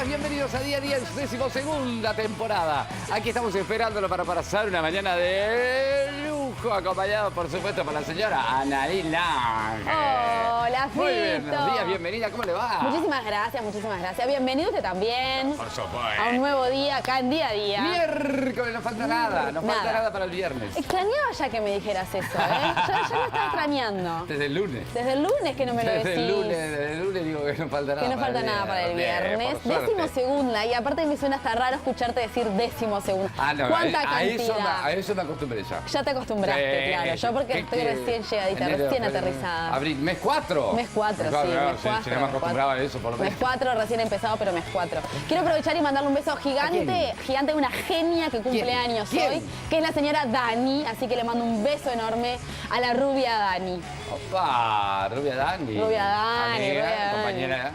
bienvenidos a Día a Día en su 12ª temporada. Aquí estamos esperándolo para pasar una mañana de lujo, acompañado por supuesto por la señora Anaí Lange. Hola, Fito. Muy buenos días, bienvenida, ¿cómo le va? Muchísimas gracias, muchísimas gracias. Bienvenido usted también. Por supuesto. A un nuevo día, acá en Día a Día. Miércoles, no falta nada, no falta nada para el viernes. Extrañaba ya que me dijeras eso, ¿eh? Ya lo estaba extrañando. Desde el lunes. Desde el lunes que no me lo decís. Desde el lunes digo que no falta nada. Que no falta nada para el viernes. Bien, 12ª, y aparte me suena hasta raro escucharte decir 12º. Ah, no, ¿Cuánta a cantidad? eso me acostumbré ya. Ya te acostumbraste, Sí. claro. Yo porque estoy recién llegadita, Enero, recién febrero, aterrizada. Abril, mes 4. Mes 4, sí, mes 4. Si no me acostumbraba a eso, por lo menos. Mes 4, recién empezado, pero mes 4. Quiero aprovechar y mandarle un beso gigante, gigante a una genia que cumple años hoy, que es la señora Dani, así que le mando un beso enorme a la rubia Dani. Opa, Rubia Dani. Rubia Dani, Amiga, Rubia Dani. compañera.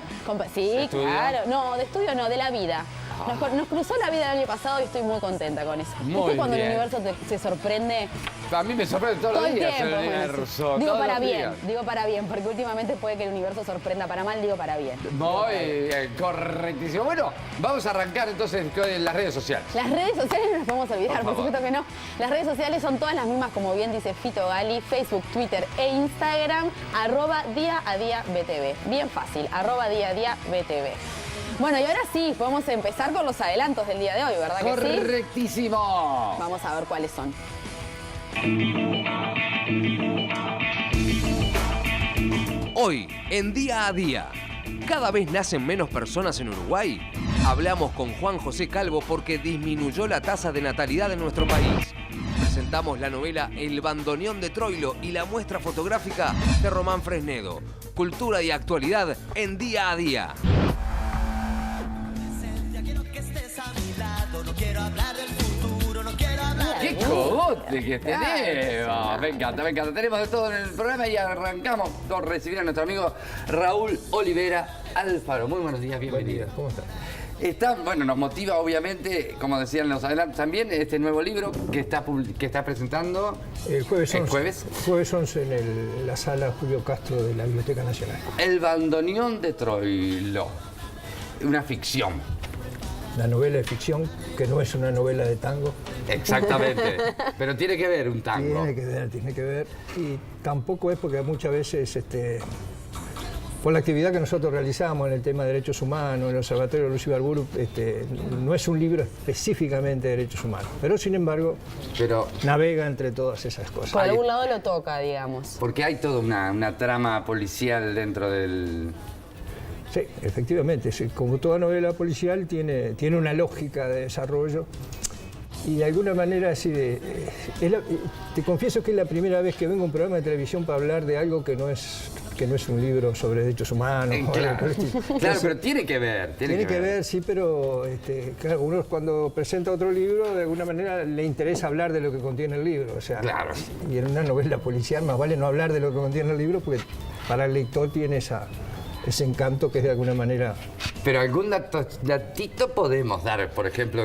Sí, ¿De estudio? claro. No, de estudio no, de la vida. Nos cruzó la vida el año pasado y estoy muy contenta con eso. Muy ¿Viste cuando bien. el universo se sorprende? A mí me sorprende todos Todo los el días tiempo. el Bueno, universo. digo todos para los bien, días. digo para bien, porque últimamente puede que el universo sorprenda para mal, digo para bien. Muy correctísimo. Bueno, vamos a arrancar entonces con las redes sociales. Las redes sociales no nos podemos olvidar, Por por favor. supuesto que no. Las redes sociales son todas las mismas, como bien dice Fito Gali, Facebook, Twitter e Instagram, @Día a Día BTV. Bien fácil, @Día a Día BTV. Bueno, y ahora sí, podemos empezar con los adelantos del día de hoy, ¿verdad que sí? Correctísimo. Vamos a ver cuáles son. Hoy, en Día a Día, cada vez nacen menos personas en Uruguay. Hablamos con Juan José Calvo porque disminuyó la tasa de natalidad en nuestro país. Presentamos la novela El bandoneón de Troilo y la muestra fotográfica de Román Fresnedo. Cultura y actualidad en Día a Día. ¡Qué cogote que tenemos! Me encanta, me encanta. Tenemos de todo en el programa y arrancamos con recibir a nuestro amigo Raúl Olivera Alfaro. Muy buenos días, bienvenido. ¿Cómo estás? Bueno, nos motiva obviamente, como decían los adelantos también, este nuevo libro que está presentando El jueves 11. ¿El jueves? Jueves 11 en la sala Julio Castro de la Biblioteca Nacional. El bandoneón de Troilo. Una ficción. La novela de ficción, que no es una novela de tango. Exactamente. Pero tiene que ver un tango. Tiene que ver. Y tampoco es porque muchas veces, por la actividad que nosotros realizamos en el tema de derechos humanos, en el Observatorio de Luz Ibarburu, no es un libro específicamente de derechos humanos. Pero, sin embargo, navega entre todas esas cosas. Por algún lado lo toca, digamos. Porque hay toda una trama policial dentro del... Sí, efectivamente. Como toda novela policial, tiene una lógica de desarrollo. Y de alguna manera, te confieso que es la primera vez que vengo a un programa de televisión para hablar de algo que no es un libro sobre derechos humanos. Claro, pero tiene que ver. Tiene que ver, sí, pero claro, uno cuando presenta otro libro, de alguna manera le interesa hablar de lo que contiene el libro. O sea, claro. Y en una novela policial más vale no hablar de lo que contiene el libro, porque para el lector tiene ese encanto que es de alguna manera... Pero algún datito podemos dar. Por ejemplo,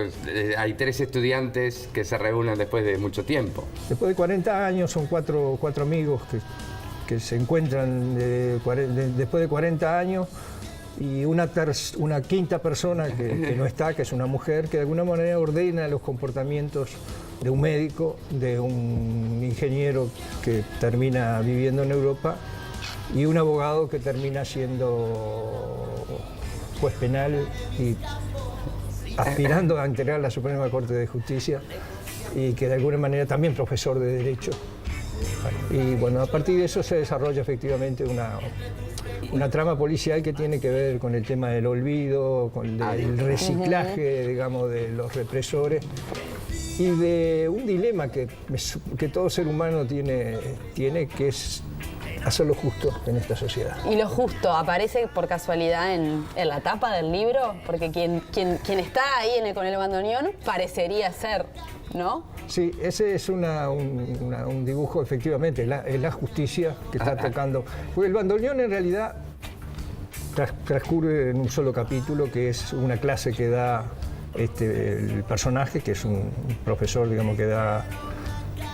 hay 3 estudiantes que se reúnen después de mucho tiempo. Después de 40 años, son cuatro amigos que se encuentran después de 40 años y una quinta persona que no está, que es una mujer, que de alguna manera ordena los comportamientos de un médico, de un ingeniero que termina viviendo en Europa y un abogado que termina siendo juez penal y aspirando a integrar la Suprema Corte de Justicia y que de alguna manera también profesor de Derecho. Y bueno, a partir de eso se desarrolla efectivamente una trama policial que tiene que ver con el tema del olvido, con el reciclaje, digamos, de los represores y de un dilema que todo ser humano tiene, que es hacer lo justo en esta sociedad. Y lo justo aparece por casualidad en la tapa del libro, porque quien está ahí con el bandoneón parecería ser, ¿no? Sí, ese es un dibujo, efectivamente, es la justicia que está tocando. Porque el bandoneón en realidad transcurre en un solo capítulo, que es una clase que da el personaje, que es un profesor, digamos, que da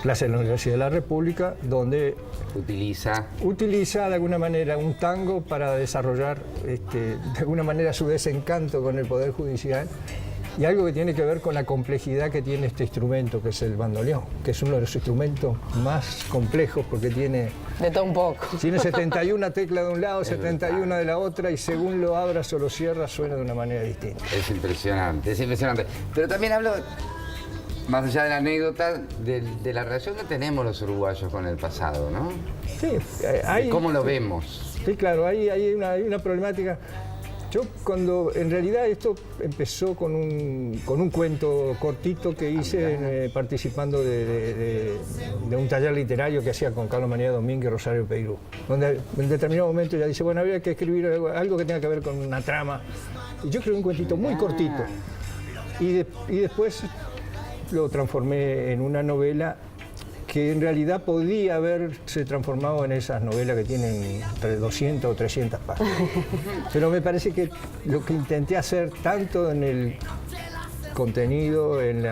clase de la Universidad de la República, donde Utiliza. utiliza de alguna manera un tango para desarrollar de alguna manera su desencanto con el Poder Judicial y algo que tiene que ver con la complejidad que tiene este instrumento, que es el bandoneón, que es uno de los instrumentos más complejos porque tiene De todo un poco. 71 teclas de un lado, 71 de la otra, y según lo abras o lo cierras suena de una manera distinta. Es impresionante, es impresionante. Pero también hablo, más allá de la anécdota, de la relación que tenemos los uruguayos con el pasado, ¿no? Sí, De cómo lo vemos. Sí, claro, hay una problemática. Yo cuando, en realidad esto empezó con un cuento cortito que hice participando de un taller literario que hacía con Carlos María Domínguez y Rosario Peirú, donde en determinado momento ella dice, bueno, habría que escribir algo que tenga que ver con una trama. Y yo escribí un cuentito muy cortito y después lo transformé en una novela que en realidad podía haberse transformado en esas novelas que tienen entre 200 o 300 páginas. Pero me parece que lo que intenté hacer, tanto en el contenido, en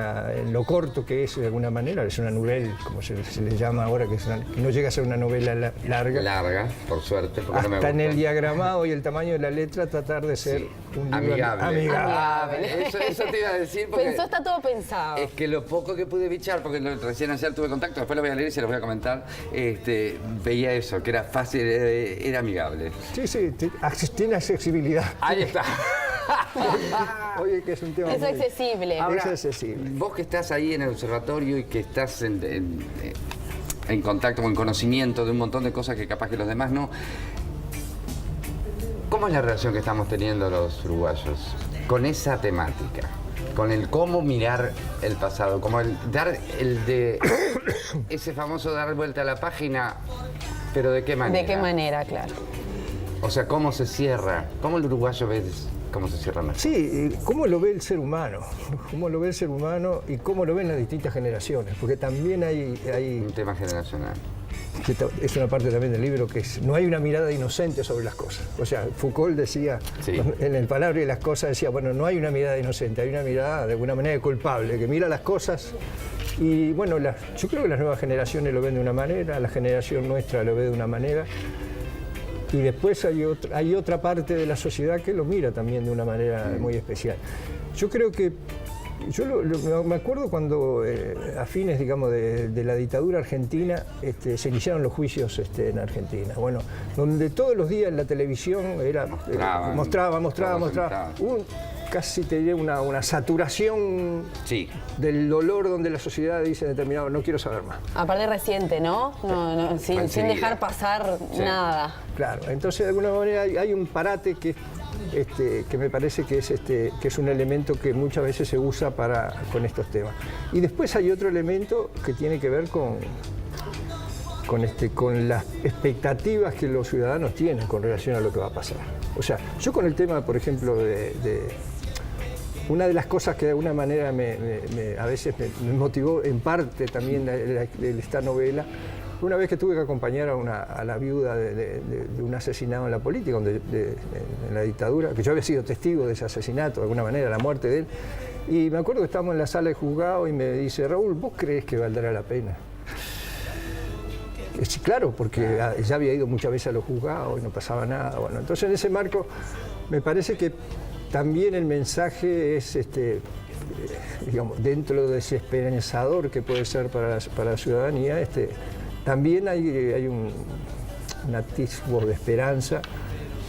lo corto que es de alguna manera, es una novela, como se le llama ahora, que no llega a ser una novela larga. Larga, por suerte, porque no me Hasta en el gusta. diagramado y el tamaño de la letra tratar de ser un libro amigable. Eso te iba a decir porque... Pensó, está todo pensado. Es que lo poco que pude bichar, porque recién ayer tuve contacto, después lo voy a leer y se los voy a comentar, veía eso, que era fácil, era amigable. Sí, tiene accesibilidad. Ahí está. Oye, que es un tema Es muy- accesible. Es accesible. Vos que estás ahí en el observatorio y que estás en contacto, en conocimiento de un montón de cosas que capaz que los demás no, ¿cómo es la relación que estamos teniendo los uruguayos con esa temática? Con el cómo mirar el pasado, como ese famoso dar vuelta a la página, pero ¿de qué manera? ¿De qué manera, claro? O sea, ¿cómo se cierra? ¿Cómo el uruguayo ve cómo se cierra mejor? Sí, cómo lo ve el ser humano, cómo lo ve el ser humano y cómo lo ven las distintas generaciones, porque también hay Un tema generacional. que es una parte también del libro, que no hay una mirada inocente sobre las cosas. O sea, Foucault decía, Sí. en el Palabra y las Cosas, decía, bueno, no hay una mirada inocente, hay una mirada de alguna manera culpable, que mira las cosas. Y bueno, yo creo que las nuevas generaciones lo ven de una manera, la generación nuestra lo ve de una manera. Y después hay otra parte de la sociedad que lo mira también de una manera muy especial. Yo creo que, me acuerdo cuando a fines, digamos, de la dictadura argentina se iniciaron los juicios en Argentina. Bueno, donde todos los días en la televisión mostraba. Casi te diría una saturación Sí. del dolor, donde la sociedad dice determinado, no quiero saber más. Aparte reciente, ¿no? Sin enseguida. dejar pasar Sí. nada. Claro, entonces de alguna manera hay un parate que me parece que es un elemento que muchas veces se usa con estos temas. Y después hay otro elemento que tiene que ver con las expectativas que los ciudadanos tienen con relación a lo que va a pasar. O sea, yo con el tema, por ejemplo, una de las cosas que de alguna manera a veces me motivó en parte también esta novela, una vez que tuve que acompañar a la viuda de un asesinado en la política, en la dictadura, que yo había sido testigo de ese asesinato, de alguna manera, la muerte de él, y me acuerdo que estábamos en la sala de juzgado y me dice, Raúl, ¿vos crees que valdrá la pena? Sí, claro, porque ya había ido muchas veces a los juzgados y no pasaba nada. Bueno, entonces en ese marco me parece que también el mensaje es, digamos, dentro de ese esperanzador que puede ser para la ciudadanía, también hay un atisbo de esperanza,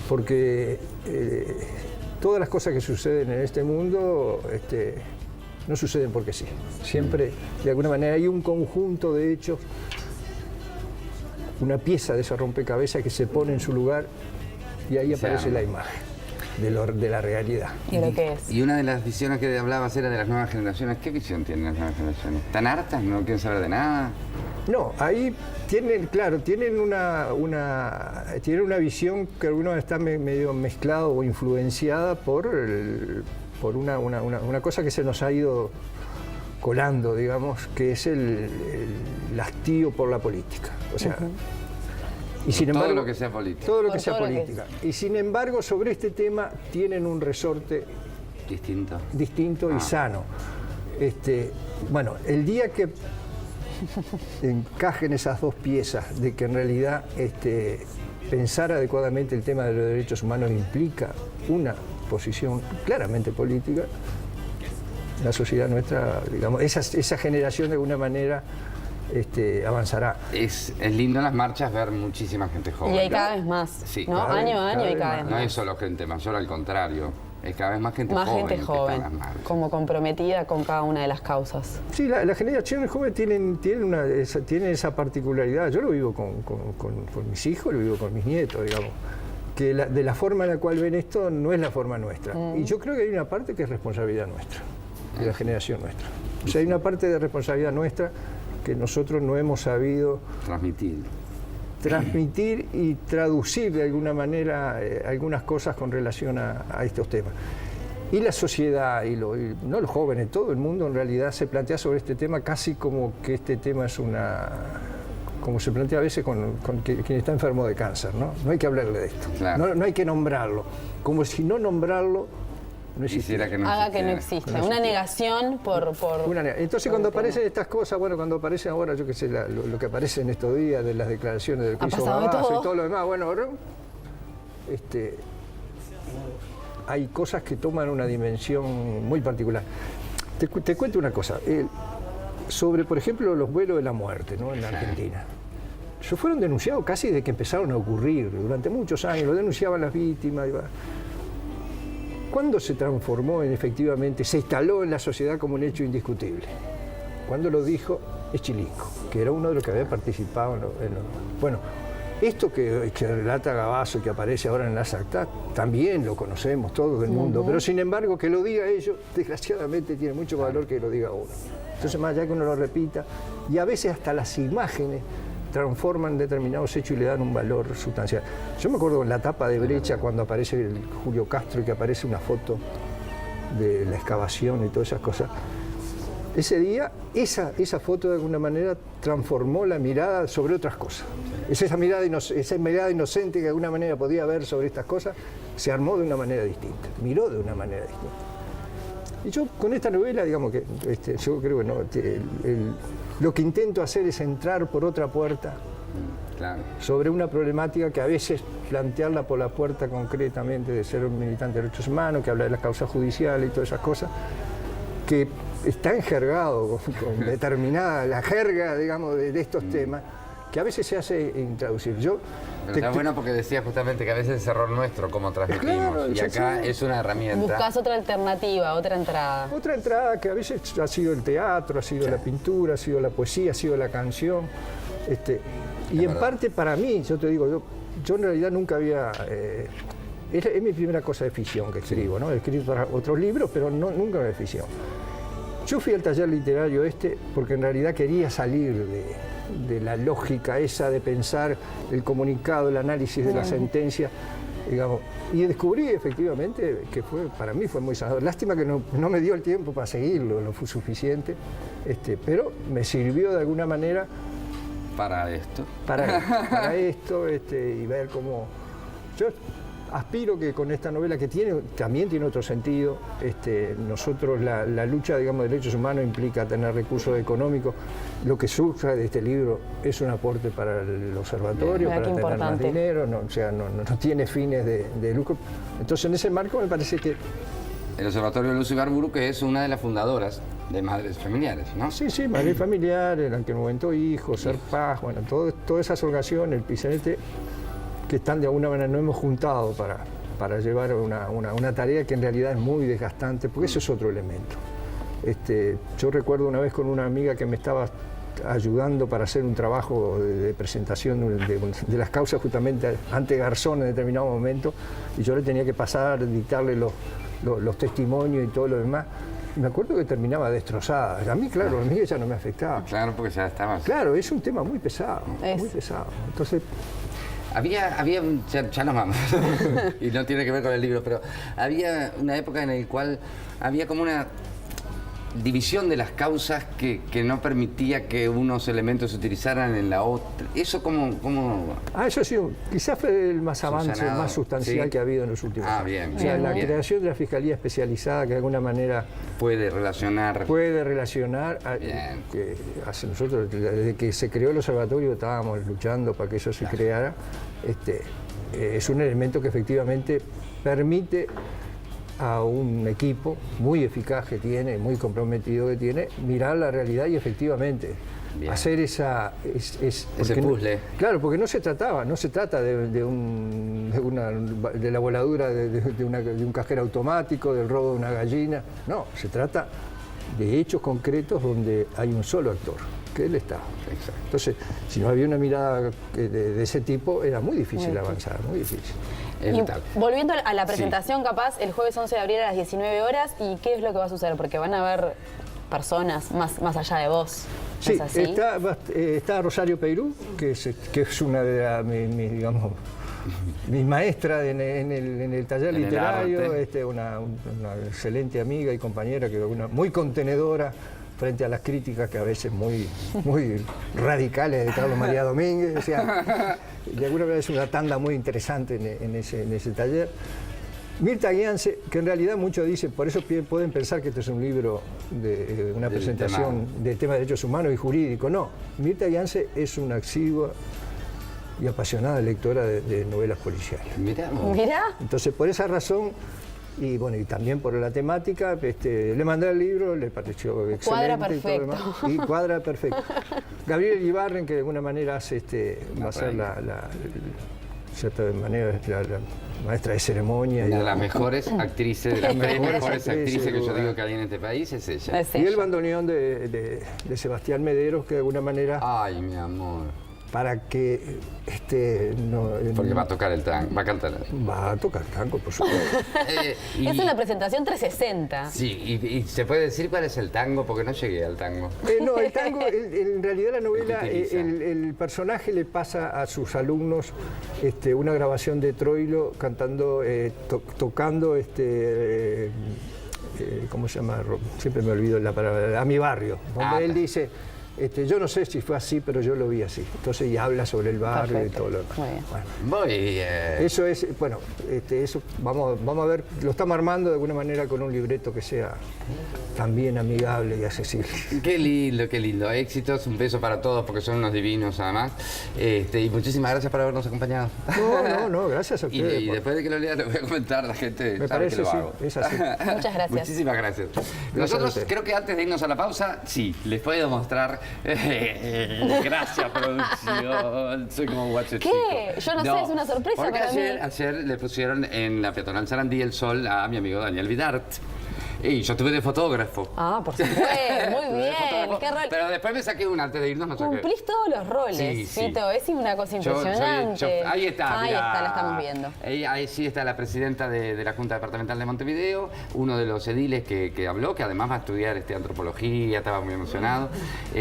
porque todas las cosas que suceden en este mundo no suceden porque sí. Siempre, de alguna manera, hay un conjunto de hechos, una pieza de ese rompecabezas que se pone en su lugar y ahí aparece la imagen de la realidad. ¿Y lo que es? Y una de las visiones que hablabas era de las nuevas generaciones. ¿Qué visión tienen las nuevas generaciones? ¿Están hartas? ¿No quieren saber de nada? No, ahí tienen una visión que alguna vez está medio mezclada o influenciada por una cosa que se nos ha ido colando, digamos, que es el hastío por la política. O sea, y sin embargo, todo lo que sea política. todo lo Por que sea todo lo que política. Y sin embargo, sobre este tema tienen un resorte Distinto. distinto y sano. Bueno, el día que encajen esas dos piezas, de que en realidad pensar adecuadamente el tema de los derechos humanos implica una posición claramente política, la sociedad nuestra, digamos, esa generación de alguna manera avanzará. Es lindo en las marchas ver muchísima gente joven. Y hay cada vez más, Sí, ¿no? cada Año a año y cada vez No más. es solo gente mayor, al contrario. Es cada vez más gente Más joven. gente que está en joven, las marchas. como comprometida con cada una de las causas. Sí, la generación joven tiene esa particularidad. Yo lo vivo con mis hijos, lo vivo con mis nietos, digamos. Que de la forma en la cual ven esto no es la forma nuestra. Y yo creo que hay una parte que es responsabilidad nuestra, de la generación nuestra. O sea, hay una parte de responsabilidad nuestra que nosotros no hemos sabido transmitir y traducir de alguna manera algunas cosas con relación a estos temas. Y la sociedad, no los jóvenes, todo el mundo en realidad se plantea sobre este tema casi como que este tema es como se plantea a veces con quien está enfermo de cáncer, ¿no? No hay que hablarle de esto, Claro. no hay que nombrarlo, como si no nombrarlo no existiera. Quisiera que no Haga que no existiera. exista. Una negación por Entonces cuando aparecen estas cosas, bueno, cuando aparece ahora, yo qué sé, lo que aparece en estos días de las declaraciones del que Ha hizo pasado de Gabazo todo. y todo lo demás, bueno, ahora hay cosas que toman una dimensión muy particular. Te cuento una cosa, sobre, por ejemplo, los vuelos de la muerte, ¿no? En la Argentina. Ellos fueron denunciados casi desde que empezaron a ocurrir, durante muchos años, lo denunciaban las víctimas. ¿Cuándo se transformó efectivamente, se instaló en la sociedad como un hecho indiscutible? Cuando lo dijo Eschilico, que era uno de los que había participado bueno, esto que relata Gabazo y que aparece ahora en las actas, también lo conocemos todo el mundo, pero sin embargo que lo diga ellos, desgraciadamente tiene mucho valor que lo diga uno. Entonces más allá que uno lo repita, y a veces hasta las imágenes transforman determinados hechos y le dan un valor sustancial. Yo me acuerdo en la tapa de Brecha cuando aparece el Julio Castro y que aparece una foto de la excavación y todas esas cosas. Ese día, esa foto de alguna manera transformó la mirada sobre otras cosas. Esa mirada inocente que de alguna manera podía ver sobre estas cosas, se armó de una manera distinta, miró de una manera distinta. Y yo con esta novela, digamos que yo creo que no, lo que intento hacer es entrar por otra puerta Claro. sobre una problemática que a veces plantearla por la puerta concretamente de ser un militante de derechos humanos, que habla de las causas judiciales y todas esas cosas, que está enjergado con determinada, la jerga, digamos, de estos temas, que a veces se hace intraducir. Pero está bueno porque decía justamente que a veces es error nuestro como transmitimos. Claro, y acá sí. es una herramienta. Buscás otra alternativa, otra entrada. Otra entrada que a veces ha sido el teatro, ha sido la pintura, ha sido la poesía, ha sido la canción. Y en parte para mí, yo te digo, yo en realidad nunca había... es mi primera cosa de ficción que escribo, ¿no? He escrito para otros libros, pero nunca de ficción. Yo fui al taller literario porque en realidad quería salir de la lógica esa de pensar el comunicado, el análisis de la sentencia, digamos, y descubrí efectivamente que para mí fue muy sanador. Lástima que no me dio el tiempo para seguirlo, no fue suficiente, pero me sirvió de alguna manera Para esto. para esto y ver cómo... Yo aspiro que con esta novela, que también tiene otro sentido, nosotros la lucha, digamos, de derechos humanos implica tener recursos económicos. Lo que surja de este libro es un aporte para el observatorio, Mira, para qué tener más importante. dinero, no tiene fines de lucro. Entonces, en ese marco me parece que... El Observatorio de Luz Ibarburu, que es una de las fundadoras de Madres Familiares, ¿no? Sí, Madrid Familiar, el Aunque no Momento Hijos, Ser Paz, bueno, todas esas organizaciones, el PICNT, que están de alguna manera, nos hemos juntado para llevar una tarea que en realidad es muy desgastante, porque eso es otro elemento. Yo recuerdo una vez con una amiga que me estaba ayudando para hacer un trabajo de presentación de las causas justamente ante Garzón en determinado momento, y yo le tenía que pasar, dictarle los testimonios y todo lo demás. Y me acuerdo que terminaba destrozada. A mí, claro, a mí ella no me afectaba. Claro, porque ya estaba. Claro, es un tema muy pesado, muy pesado. Entonces, ya nos vamos, y no tiene que ver con el libro, pero había una época en la cual había como división de las causas que no permitía que unos elementos se utilizaran en la otra. ¿Eso cómo? Eso sí, quizás fue el más avance, Subsanado, más sustancial sí. que ha habido en los últimos años. Bien, O sea, bien, la bien. creación de la Fiscalía Especializada, que de alguna manera Puede relacionar. puede relacionar, Bien. que hace nosotros, desde que se creó el observatorio estábamos luchando para que eso se creara, es un elemento que efectivamente permite a un equipo muy eficaz que tiene, muy comprometido que tiene, mirar la realidad y efectivamente Bien. hacer esa... Ese puzzle. Claro, porque no se trata de la voladura de un cajero automático, del robo de una gallina, no, se trata de hechos concretos donde hay un solo actor, que es el Estado. Exacto. Entonces, si no había una mirada de ese tipo, era muy difícil avanzar, muy difícil. Es Y vital. volviendo a la presentación, capaz, el jueves 11 de abril a las 19 horas, ¿y qué es lo que va a suceder? Porque van a haber personas más allá de vos. Sí, ¿Es así? está Rosario Peirú, que es una de digamos, mi maestra en el taller En el literario, arte. una excelente amiga y compañera, muy contenedora frente a las críticas que a veces muy radicales de Carlos María Domínguez. O sea, de alguna manera es una tanda muy interesante en ese taller. Mirta Guiance, que en realidad muchos dicen, por eso pueden pensar que este es un libro de una Del presentación de temas de derechos humanos y jurídico. No, Mirta Guiance es una asidua y apasionada lectora de novelas policiales. Mirá. Mirá. Entonces, por esa razón, y bueno, y también por la temática, le mandé el libro, le pareció excelente. Cuadra y todo lo perfecto. demás, y cuadra perfecto. Gabriel Ibarren, que de alguna manera hace, va a ser la maestra de ceremonia. Una y de las mejores actrices, de las tres mejores actrices que yo seguro. digo que hay en este país es ella. Es Y el ella. bandoneón de Sebastián Mederos, que de alguna manera, Ay, mi amor. para que Porque va a tocar el tango, va a cantar. va a tocar tango, por supuesto. Es una presentación 360. Sí, y se puede decir cuál es el tango, porque no llegué al tango. No, el tango, en realidad la novela, El que utiliza. el personaje le pasa a sus alumnos una grabación de Troilo cantando, tocando, ¿cómo se llama? Siempre me olvido la palabra, a mi barrio, donde él dice, yo no sé si fue así, pero yo lo vi así. Entonces, y habla sobre el barrio Perfecto. y todo lo demás. Muy bien. Bueno, Muy bien. eso es, bueno, eso vamos a ver, lo estamos armando de alguna manera con un libreto que sea también amigable y accesible. Qué lindo, qué lindo. Éxitos, un beso para todos porque son unos divinos además. Y muchísimas gracias por habernos acompañado. No, gracias a Y, ustedes. y después de que lo lea, lo voy a comentar, la gente Me sabe parece, que lo sí, hago. es así. Muchas gracias. Muchísimas gracias. a Nosotros ustedes. creo que antes de irnos a la pausa, sí, les puedo mostrar. Gracias, producción. Soy como guacho ¿Qué? chico. Yo no sé, es una sorpresa porque para mí. ayer le pusieron en la peatonal Sarandí el sol a mi amigo Daniel Vidart. Y yo estuve de fotógrafo. Ah, por supuesto. Muy Estuve de bien. fotógrafo, ¿Qué rol? Pero después me saqué una antes de irnos, no sé qué. Cumplís todos los roles, Sí, sí. Fito. Es una cosa Yo impresionante. ahí está, Ahí mirá. está, la estamos viendo. Ahí sí está la presidenta de la Junta Departamental de Montevideo, uno de los ediles que habló, que además va a estudiar antropología, estaba muy emocionado.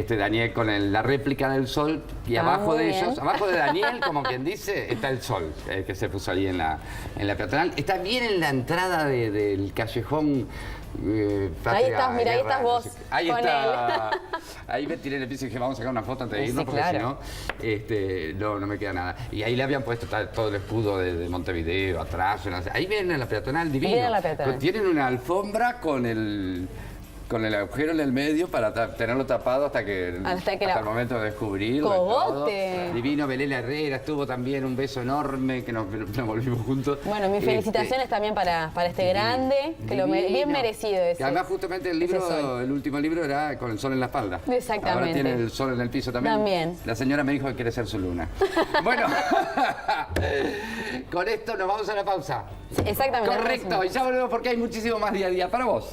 Daniel con la réplica del sol, y abajo muy de bien. ellos, abajo de Daniel, como quien dice, está el sol, que se puso ahí en la peatonal. Está bien en la entrada del callejón. Ahí estás, mira, ahí estás vos, Ahí con está. Ahí me tiré en el piso y dije, vamos a sacar una foto antes de Sí, irnos, porque claro. si no, no me queda nada. Y ahí le habían puesto todo el escudo de Montevideo atrás. Ahí vienen en la peatonal divino. Vienen en la peatonal. Tienen una alfombra con el agujero en el medio para tenerlo tapado hasta el momento de descubrirlo. y ¡Cogote! todo. Divino. Belén Herrera estuvo también, un beso enorme que nos volvimos juntos. Bueno, mis felicitaciones también para este grande, que bien Divino. merecido ese. Que además justamente el ese sol. último libro era con el sol en la espalda. Exactamente. Ahora tiene el sol en el piso también. También. La señora me dijo que quiere ser su luna. Bueno, con esto nos vamos a la pausa. Sí, exactamente. Correcto, y ya volvemos porque hay muchísimo más día a día para vos.